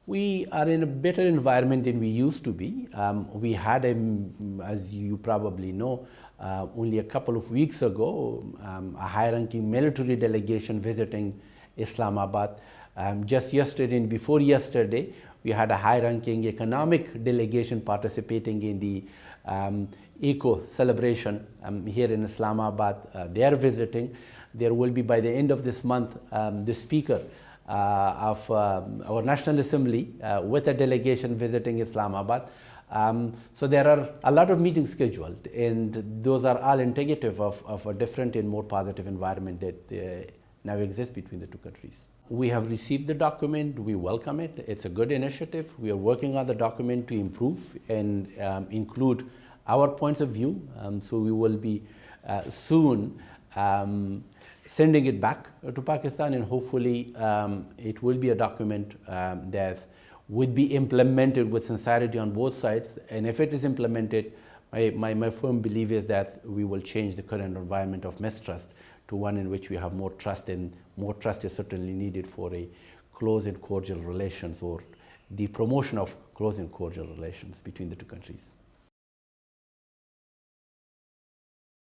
We are in a better environment than we used to be. We had, as you probably know, only a couple of weeks ago, a high-ranking military delegation visiting Islamabad. Just yesterday and before yesterday, we had a high-ranking economic delegation participating in the ECO celebration here in Islamabad. They are visiting. There will be, by the end of this month, the Speaker of our National Assembly with a delegation visiting Islamabad. So there are a lot of meetings scheduled, and those are all indicative of a different and more positive environment that now exists between the two countries. We have received the document. We welcome it. It's a good initiative. We are working on the document to improve and include our points of view. So we will be soon sending it back to Pakistan, and hopefully it will be a document that would be implemented with sincerity on both sides. And if it is implemented, my firm belief is that we will change the current environment of mistrust to one in which we have more trust, and more trust is certainly needed for a close and cordial relations, or the promotion of close and cordial relations between the two countries.